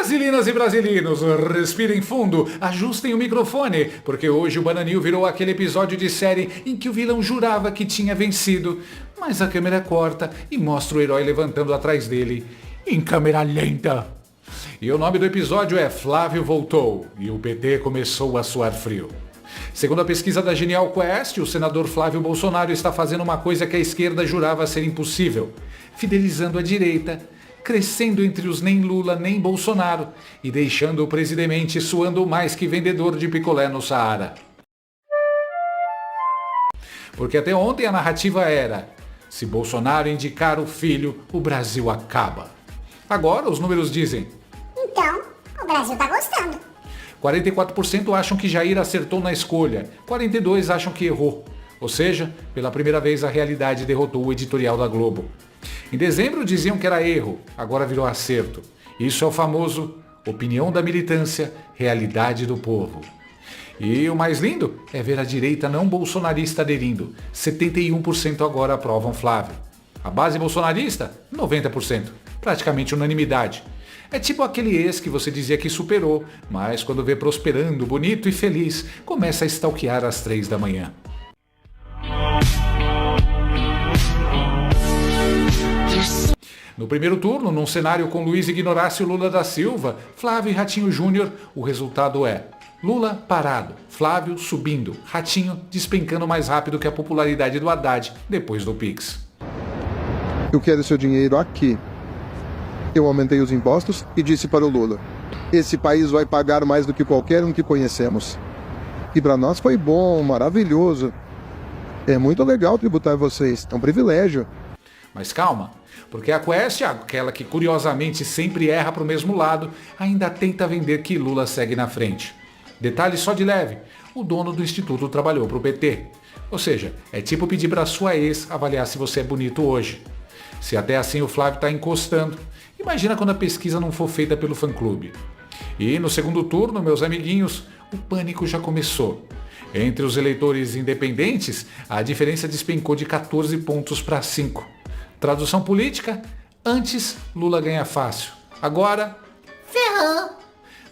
Brasilinas e brasilinos, respirem fundo, ajustem o microfone, porque hoje o Bananinho virou aquele episódio de série em que o vilão jurava que tinha vencido, mas a câmera corta e mostra o herói levantando atrás dele, em câmera lenta. E o nome do episódio é Flávio Voltou, e o PT começou a suar frio. Segundo a pesquisa da Genial Quest, o senador Flávio Bolsonaro está fazendo uma coisa que a esquerda jurava ser impossível, fidelizando a direita, crescendo entre os nem Lula nem Bolsonaro e deixando o presidente suando mais que vendedor de picolé no Saara. Porque até ontem a narrativa era: se Bolsonaro indicar o filho, o Brasil acaba. Agora os números dizem: então, o Brasil tá gostando. 44% acham que Jair acertou na escolha, 42% acham que errou. Ou seja, pela primeira vez a realidade derrotou o editorial da Globo. Em dezembro diziam que era erro, agora virou acerto. Isso é o famoso opinião da militância, realidade do povo. E o mais lindo é ver a direita não bolsonarista aderindo. 71% agora aprovam Flávio. A base bolsonarista, 90%. Praticamente unanimidade. É tipo aquele ex que você dizia que superou, mas quando vê prosperando, bonito e feliz, começa a stalkear às 3 da manhã. No primeiro turno, num cenário com Luiz Ignorácio Lula da Silva, Flávio e Ratinho Júnior, o resultado é: Lula parado, Flávio subindo, Ratinho despencando mais rápido que a popularidade do Haddad depois do Pix. Eu quero seu dinheiro aqui. Eu aumentei os impostos e disse para o Lula: esse país vai pagar mais do que qualquer um que conhecemos. E para nós foi bom, maravilhoso. É muito legal tributar vocês, é um privilégio. Mas calma, porque a Quest, aquela que curiosamente sempre erra para o mesmo lado, ainda tenta vender que Lula segue na frente. Detalhe só de leve, o dono do instituto trabalhou para o PT. Ou seja, é tipo pedir para sua ex avaliar se você é bonito hoje. Se até assim o Flávio está encostando, imagina quando a pesquisa não for feita pelo fã-clube. E no segundo turno, meus amiguinhos, o pânico já começou. Entre os eleitores independentes, a diferença despencou de 14 pontos para 5. Tradução política: antes Lula ganha fácil, agora Ferrou.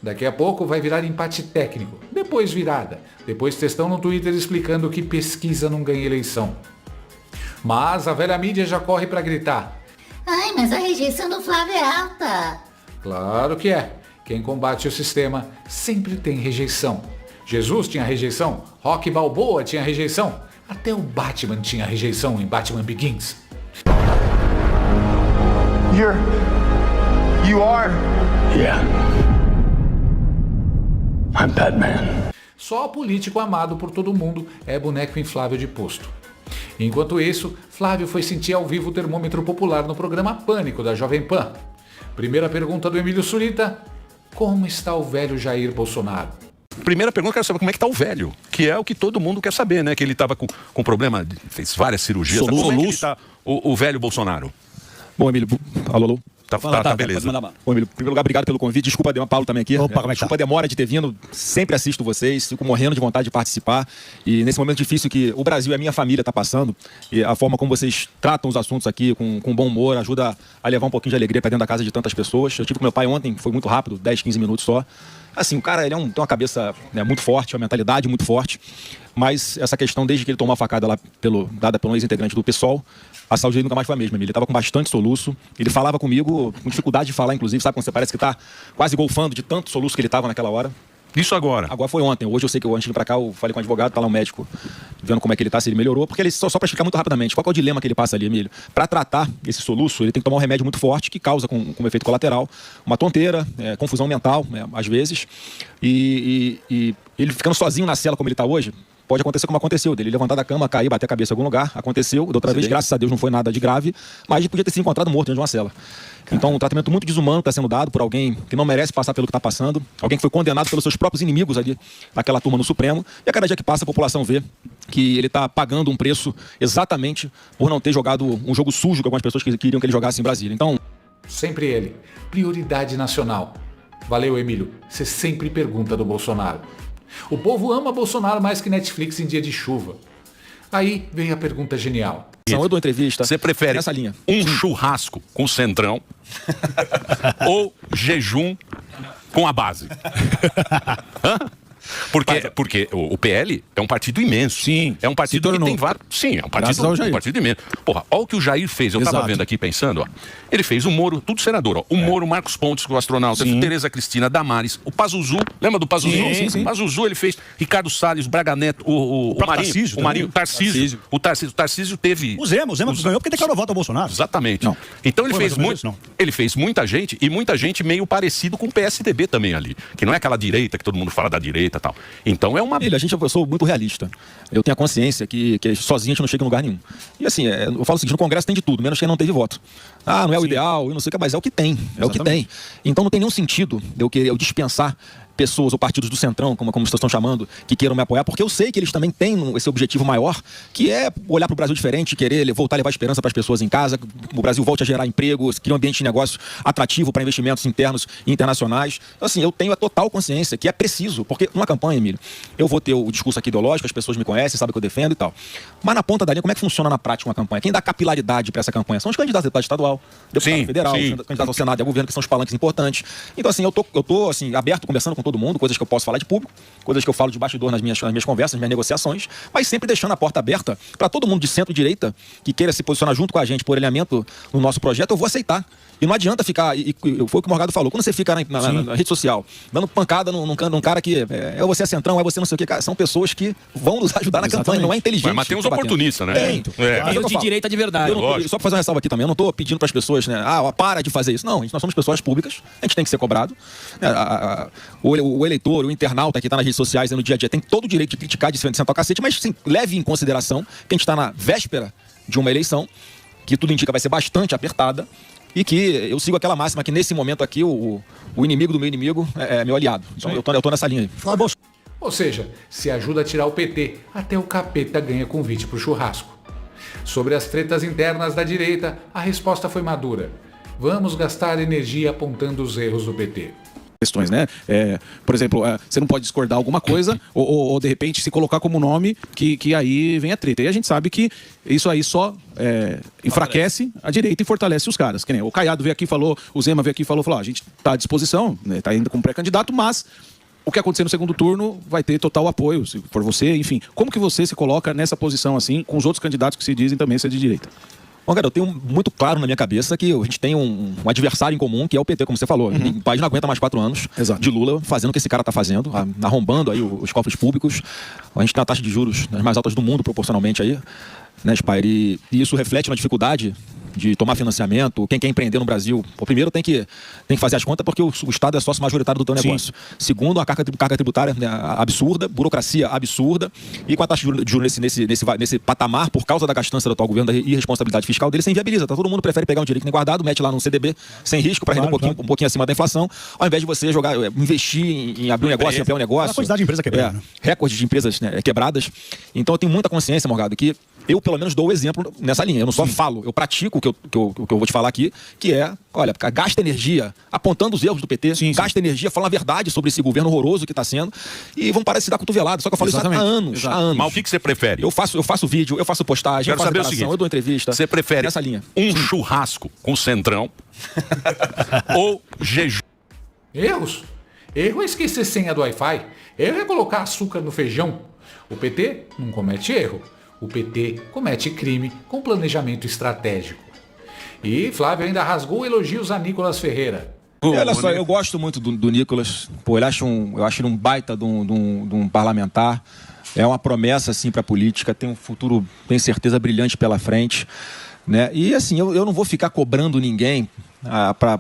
daqui a pouco vai virar empate técnico, depois virada, depois textão no Twitter explicando que pesquisa não ganha eleição. Mas a velha mídia já corre para gritar: Ai, mas a rejeição do Flávio é alta. claro que é, quem combate o sistema sempre tem rejeição. Jesus tinha rejeição, Rocky Balboa tinha rejeição, até o Batman tinha rejeição em Batman Begins. You are? Yeah. I'm Batman. Só político amado por todo mundo é boneco inflável de posto. Enquanto isso, Flávio foi sentir ao vivo o termômetro popular no programa Pânico da Jovem Pan. Primeira pergunta do Emílio Surita: como está o velho Jair Bolsonaro? Primeira pergunta, eu quero saber como é que tá o velho, que é o que todo mundo quer saber, né? Que ele estava com problema, fez várias cirurgias. Como é que ele tá, o velho Bolsonaro? Bom, Emílio, alô? Tá, beleza. Bom, Emílio, em primeiro lugar, obrigado pelo convite. Desculpa, Paulo também aqui. Opa, como é que Desculpa a demora de ter vindo. Sempre assisto vocês, fico morrendo de vontade de participar. E nesse momento difícil que o Brasil e a minha família está passando, e a forma como vocês tratam os assuntos aqui com bom humor ajuda a levar um pouquinho de alegria para dentro da casa de tantas pessoas. Eu tive com meu pai ontem, foi muito rápido, 10, 15 minutos só. Assim, o cara ele tem uma cabeça muito forte, uma mentalidade muito forte, mas essa questão, desde que ele tomou a facada lá dada pelo ex-integrante do PSOL, a saúde dele nunca mais foi a mesma. Ele estava com bastante soluço, ele falava comigo, com dificuldade de falar, inclusive, sabe quando você parece que está quase golfando de tanto soluço que ele estava naquela hora. Isso agora? Agora foi ontem. Hoje eu sei que antes de vir pra cá eu falei com o advogado, tá lá um médico vendo como é que ele tá, se ele melhorou. Porque ele, só pra explicar muito rapidamente, qual é o dilema que ele passa ali, Emílio? Pra tratar esse soluço, ele tem que tomar um remédio muito forte que causa como efeito colateral uma tonteira, confusão mental, às vezes. E ele ficando sozinho na cela como ele tá hoje, pode acontecer como aconteceu, dele levantar da cama, cair, bater a cabeça em algum lugar. Aconteceu, da outra vez, graças a Deus, não foi nada de grave, mas ele podia ter se encontrado morto dentro de uma cela. Então, um tratamento muito desumano está sendo dado por alguém que não merece passar pelo que está passando, alguém que foi condenado pelos seus próprios inimigos ali, naquela turma no Supremo, e a cada dia que passa a população vê que ele está pagando um preço exatamente por não ter jogado um jogo sujo que algumas pessoas queriam que ele jogasse em Brasília. Então, sempre ele, prioridade nacional. Valeu, Emílio, você sempre pergunta do Bolsonaro. O povo ama Bolsonaro mais que Netflix em dia de chuva. Aí vem a pergunta genial. Eu dou entrevista. Você prefere nessa linha. um churrasco com centrão ou jejum com a base? Hã? Porque o PL é um partido imenso. Sim. É um partido que tem vários. Sim, é um partido imenso. Porra, olha o que o Jair fez. Eu tava vendo aqui pensando, ó. Ele fez o Moro, tudo senador, ó. O Moro, Marcos Pontes, o astronauta, Tereza Cristina, Damares, o Pazuzu. Lembra do Pazuzu? Sim. Pazuzu, ele fez Ricardo Salles, Braga Neto, o Marinho, Tarcísio. O Tarcísio teve. O Zema ganhou porque declarou voto ao Bolsonaro. Exatamente. Não. Então ele fez muita gente e muita gente meio parecido com o PSDB também ali. Que não é aquela direita que todo mundo fala da direita e tal. Então é uma. Eu sou muito realista. Eu tenho a consciência que sozinho a gente não chega em lugar nenhum. E assim, eu falo o seguinte: no Congresso tem de tudo, menos quem não teve voto. Não é o ideal, eu não sei o que, mas é o que tem. É o que tem. Então não tem nenhum sentido eu dispensar pessoas ou partidos do Centrão, como vocês estão chamando, que queiram me apoiar, porque eu sei que eles também têm esse objetivo maior, que é olhar para o Brasil diferente, querer voltar a levar esperança para as pessoas em casa, que o Brasil volte a gerar empregos, criar um ambiente de negócio atrativo para investimentos internos e internacionais. Então, assim, eu tenho a total consciência que é preciso, porque numa campanha, Emílio, eu vou ter o discurso aqui ideológico, as pessoas me conhecem, sabem que eu defendo e tal. Mas na ponta da linha, como é que funciona na prática uma campanha? Quem dá capilaridade para essa campanha são os candidatos a deputado estadual, deputado federal, candidatos ao Senado e ao governo, que são os palanques importantes. Então, assim, eu tô assim, aberto, conversando com todo mundo, coisas que eu posso falar de público, coisas que eu falo de bastidor nas minhas conversas, nas minhas negociações, mas sempre deixando a porta aberta para todo mundo de centro-direita que queira se posicionar junto com a gente por alinhamento no nosso projeto, eu vou aceitar. E não adianta ficar, foi o que o Morgado falou, quando você fica na rede social, dando pancada num cara que é você é centrão, é você não sei o que, cara, são pessoas que vão nos ajudar na campanha, não é inteligente. Mas tem uns oportunistas, né? Tem de direita de verdade. Só pra fazer uma ressalva aqui também, eu não tô pedindo para as pessoas, né, para de fazer isso. Não, nós somos pessoas públicas, a gente tem que ser cobrado. O eleitor, o internauta que tá nas redes sociais no dia a dia tem todo o direito de criticar, de sentar o cacete, mas sim, leve em consideração que a gente está na véspera de uma eleição, que tudo indica vai ser bastante apertada, e que eu sigo aquela máxima que nesse momento aqui o inimigo do meu inimigo é meu aliado. Então eu tô nessa linha aí. Ou seja, se ajuda a tirar o PT, até o capeta ganha convite pro churrasco. Sobre as tretas internas da direita, a resposta foi madura. Vamos gastar energia apontando os erros do PT. Questões, né? Por exemplo, você não pode discordar alguma coisa ou de repente se colocar como nome que aí vem a treta. E a gente sabe que isso aí só enfraquece a direita e fortalece os caras. Que nem o Caiado veio aqui e falou, o Zema veio aqui e falou, a gente está à disposição, né, tá indo como pré-candidato, mas o que acontecer no segundo turno vai ter total apoio, se for você, enfim. Como que você se coloca nessa posição assim, com os outros candidatos que se dizem também ser de direita? Bom, cara, eu tenho muito claro na minha cabeça que a gente tem um adversário em comum, que é o PT, como você falou. O país não aguenta mais 4 anos de Lula fazendo o que esse cara está fazendo, arrombando aí os cofres públicos. A gente tem uma taxa de juros das mais altas do mundo, proporcionalmente aí, né, Spire? E isso reflete uma dificuldade de tomar financiamento. Quem quer empreender no Brasil, primeiro tem que fazer as contas porque o Estado é sócio majoritário do teu negócio. Segundo, a carga tributária, né, absurda, burocracia absurda, e com a taxa de juros nesse patamar, por causa da gastança do atual governo, da irresponsabilidade fiscal dele, se inviabiliza. Todo mundo prefere pegar um dinheiro que nem guardado, mete lá num CDB sem risco para render um pouquinho acima da inflação, ao invés de você investir em abrir um negócio, em ampliar um negócio. A quantidade de empresas quebradas. Recorde de empresas, né, quebradas. Então eu tenho muita consciência, Morgado, que eu, pelo menos, dou o exemplo nessa linha. Eu não só falo, eu pratico o que eu vou te falar aqui, que é, olha, gasta energia apontando os erros do PT, gasta energia falando a verdade sobre esse governo horroroso que está sendo, e vão parar de se dar cotovelado. Só que eu falo isso há anos. Mas o que você prefere? Eu faço vídeo, eu faço postagem, eu faço declaração, eu dou entrevista. Você prefere nessa linha. Um churrasco com centrão ou jejum? Erros? Erro é esquecer senha do Wi-Fi. Erro é colocar açúcar no feijão. O PT não comete erro. O PT comete crime com planejamento estratégico. E Flávio ainda rasgou elogios a Nicolas Ferreira. Olha só, eu gosto muito do Nicolas. Pô, eu acho ele um baita de um parlamentar. É uma promessa assim para a política. Tem um futuro, tenho certeza, brilhante pela frente, né? E assim, eu não vou ficar cobrando ninguém para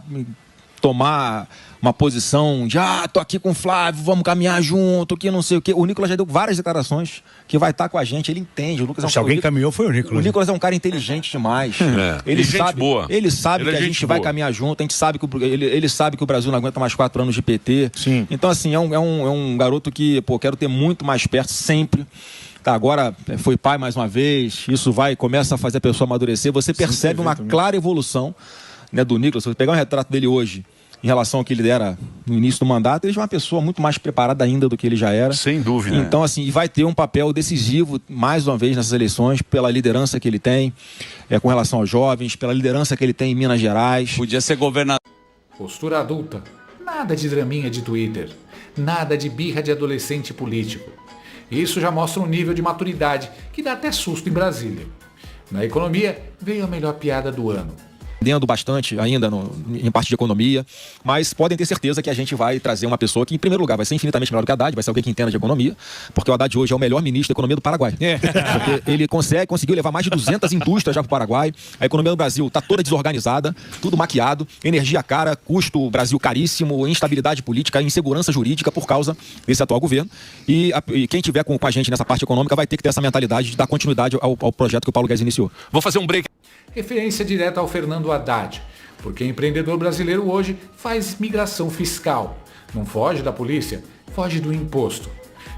tomar uma posição de tô aqui com o Flávio, vamos caminhar junto, que não sei o quê. O Nicolas já deu várias declarações que vai estar com a gente, ele entende. O Lucas Se alguém caminhou foi o Nicolas. O Nicolas é um cara inteligente demais. Ele sabe que a gente vai caminhar junto, a gente sabe que ele sabe que o Brasil não aguenta mais 4 anos de PT. Sim. Então assim, é um garoto que, quero ter muito mais perto sempre. Tá, agora foi pai mais uma vez, isso começa a fazer a pessoa amadurecer. Você percebe uma clara evolução, né, do Nicolas. Se você pegar um retrato dele hoje em relação ao que ele era no início do mandato, ele já é uma pessoa muito mais preparada ainda do que ele já era. Sem dúvida. Então, assim, vai ter um papel decisivo, mais uma vez, nessas eleições, pela liderança que ele tem com relação aos jovens, pela liderança que ele tem em Minas Gerais. Podia ser governador. Postura adulta. Nada de draminha de Twitter. Nada de birra de adolescente político. Isso já mostra um nível de maturidade que dá até susto em Brasília. Na economia, veio a melhor piada do ano. Dando bastante ainda em parte de economia, mas podem ter certeza que a gente vai trazer uma pessoa que, em primeiro lugar, vai ser infinitamente melhor do que o Haddad, vai ser alguém que entenda de economia, porque o Haddad hoje é o melhor ministro da economia do Paraguai. Porque ele conseguiu levar mais de 200 indústrias já para o Paraguai, a economia do Brasil está toda desorganizada, tudo maquiado, energia cara, custo Brasil caríssimo, instabilidade política, insegurança jurídica por causa desse atual governo. E quem tiver com a gente nessa parte econômica vai ter que ter essa mentalidade de dar continuidade ao projeto que o Paulo Guedes iniciou. Vou fazer um break. Referência direta ao Fernando Haddad, porque empreendedor brasileiro hoje faz migração fiscal. Não foge da polícia, foge do imposto.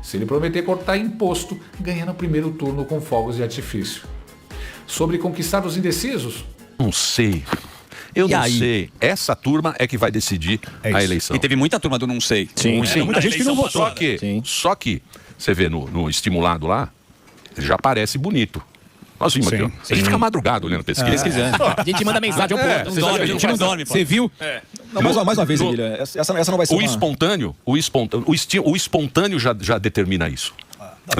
Se ele prometer cortar imposto, ganha no primeiro turno com fogos de artifício. Sobre conquistar os indecisos? Não sei. Eu não sei. Essa turma é que vai decidir a eleição. E teve muita turma do não sei. Sim. Muita gente que não votou. Só que você vê no estimulado lá, já parece bonito. Nós vimos aqui, ó. A gente fica madrugado olhando pesquisa. A gente manda mensagem ao povo. A gente não dorme. Você viu? Não, mais uma vez, Emílio, essa não vai ser o espontâneo já determina isso.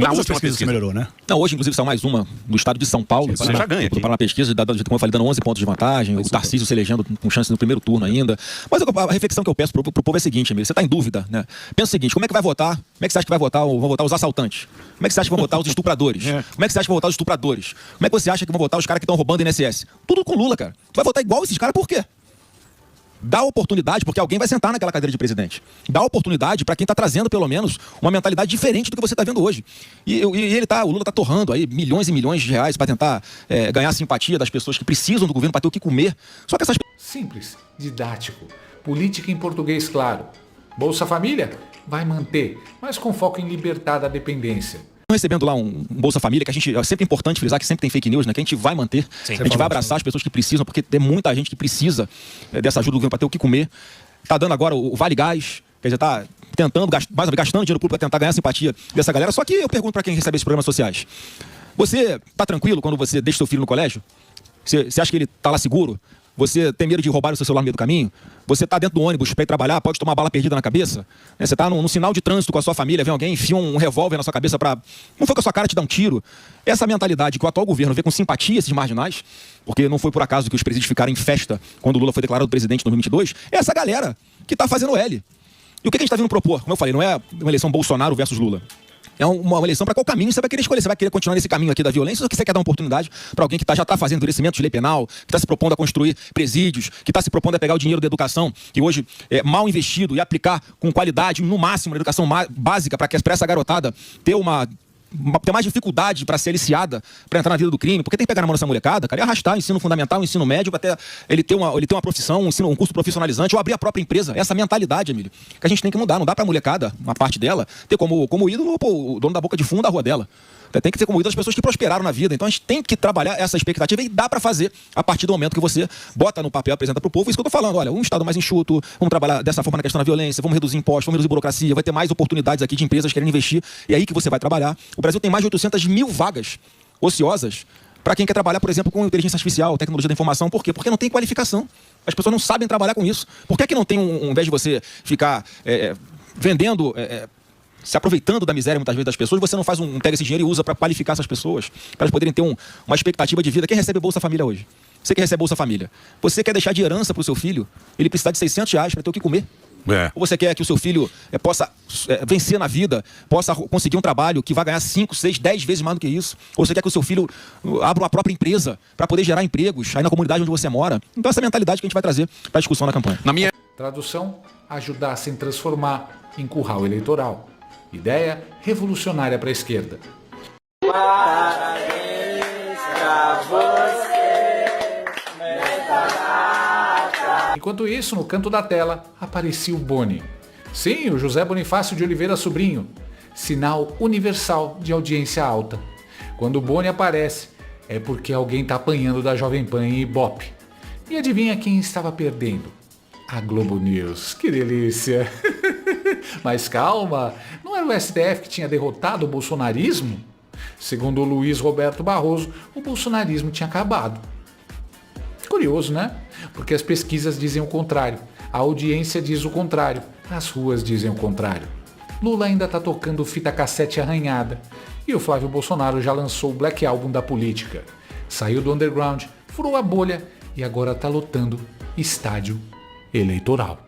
Na última pesquisa melhorou, né? Não, hoje, inclusive, saiu mais uma do estado de São Paulo. Você já ganha aqui. Para uma pesquisa, como eu falei, dando 11 pontos de vantagem, o Tarcísio se elegendo com chance no primeiro turno ainda. Mas a reflexão que eu peço pro povo é a seguinte, Emílio, você está em dúvida, né? Pensa o seguinte, como é que vai votar? Como é que você acha que vai votar? Vão votar os assaltantes? Como é que você acha que vão votar os estupradores? Como é que você acha que vão votar os estupradores? Como é que você acha que vão votar os caras que estão roubando INSS? Tudo com Lula, cara. Tu vai votar igual esses caras por quê? Dá oportunidade, porque alguém vai sentar naquela cadeira de presidente. Dá oportunidade para quem está trazendo, pelo menos, uma mentalidade diferente do que você está vendo hoje. O Lula está torrando aí milhões e milhões de reais para tentar ganhar a simpatia das pessoas que precisam do governo para ter o que comer. Só que essas... Simples, didático, política em português claro. Bolsa Família? Vai manter, mas com foco em libertar da dependência. Recebendo lá um Bolsa Família, que a gente, é sempre importante frisar que sempre tem fake news, né? Que a gente vai manter, a gente vai abraçar as pessoas que precisam, porque tem muita gente que precisa dessa ajuda do governo para ter o que comer. Tá dando agora o Vale Gás, quer dizer, tá tentando, gastando dinheiro público para tentar ganhar a simpatia dessa galera. Só que eu pergunto para quem recebe esses programas sociais, você tá tranquilo quando você deixa seu filho no colégio? Você acha que ele tá lá seguro? Você tem medo de roubar o seu celular no meio do caminho? Você está dentro do ônibus para ir trabalhar, pode tomar bala perdida na cabeça? Você está num sinal de trânsito com a sua família, vem alguém, enfia um revólver na sua cabeça para... Não foi com a sua cara te dar um tiro. Essa mentalidade que o atual governo vê com simpatia esses marginais, porque não foi por acaso que os presídios ficaram em festa quando o Lula foi declarado presidente em 2022, é essa galera que está fazendo L. E o que a gente está vindo propor? Como eu falei, não é uma eleição Bolsonaro versus Lula. É uma eleição para qual caminho você vai querer escolher. Você vai querer continuar nesse caminho aqui da violência ou você quer dar uma oportunidade para alguém que já está fazendo endurecimento de lei penal, que está se propondo a construir presídios, que está se propondo a pegar o dinheiro da educação, que hoje é mal investido, e aplicar com qualidade, no máximo, na educação básica, para essa garotada ter mais dificuldade para ser aliciada, para entrar na vida do crime, porque tem que pegar na mão dessa molecada, cara, e arrastar ensino fundamental, ensino médio, até ele ter uma profissão, um curso profissionalizante, ou abrir a própria empresa. Essa mentalidade, Emílio, que a gente tem que mudar. Não dá para a molecada, uma parte dela, ter como ídolo o dono da boca de fundo da rua dela. Tem que ter como ídolo as pessoas que prosperaram na vida. Então a gente tem que trabalhar essa expectativa e dá para fazer a partir do momento que você bota no papel, apresenta para o povo. Isso que eu tô falando, olha, um Estado mais enxuto, vamos trabalhar dessa forma na questão da violência, vamos reduzir impostos, vamos reduzir burocracia, vai ter mais oportunidades aqui de empresas querendo investir, e é aí que você vai trabalhar. O Brasil tem mais de 800 mil vagas ociosas para quem quer trabalhar, por exemplo, com inteligência artificial, tecnologia da informação. Por quê? Porque não tem qualificação. As pessoas não sabem trabalhar com isso. Por que não tem, ao invés de você ficar vendendo... se aproveitando da miséria muitas vezes das pessoas, você não pega esse dinheiro e usa para qualificar essas pessoas, para elas poderem ter uma expectativa de vida. Quem recebe Bolsa Família hoje? Você que recebe Bolsa Família. Você quer deixar de herança para o seu filho? Ele precisa de R$600 para ter o que comer? Ou você quer que o seu filho possa vencer na vida, possa conseguir um trabalho que vai ganhar 5, 6, 10 vezes mais do que isso? Ou você quer que o seu filho abra uma própria empresa para poder gerar empregos aí na comunidade onde você mora? Então essa mentalidade que a gente vai trazer para a discussão na campanha. Tradução, ajudar sem transformar em curral eleitoral. Ideia revolucionária para a esquerda. Parabéns pra você, enquanto isso, no canto da tela, aparecia o Boni. Sim, o José Bonifácio de Oliveira Sobrinho. Sinal universal de audiência alta. Quando o Boni aparece, é porque alguém está apanhando da Jovem Pan e Ibope. E adivinha quem estava perdendo? A Globo News, que delícia. Mas calma, não era o STF que tinha derrotado o bolsonarismo? Segundo o Luiz Roberto Barroso, o bolsonarismo tinha acabado. Curioso, né? Porque as pesquisas dizem o contrário, a audiência diz o contrário, as ruas dizem o contrário. Lula ainda tá tocando fita cassete arranhada e o Flávio Bolsonaro já lançou o Black Album da política. Saiu do underground, furou a bolha e agora tá lotando estádio eleitoral.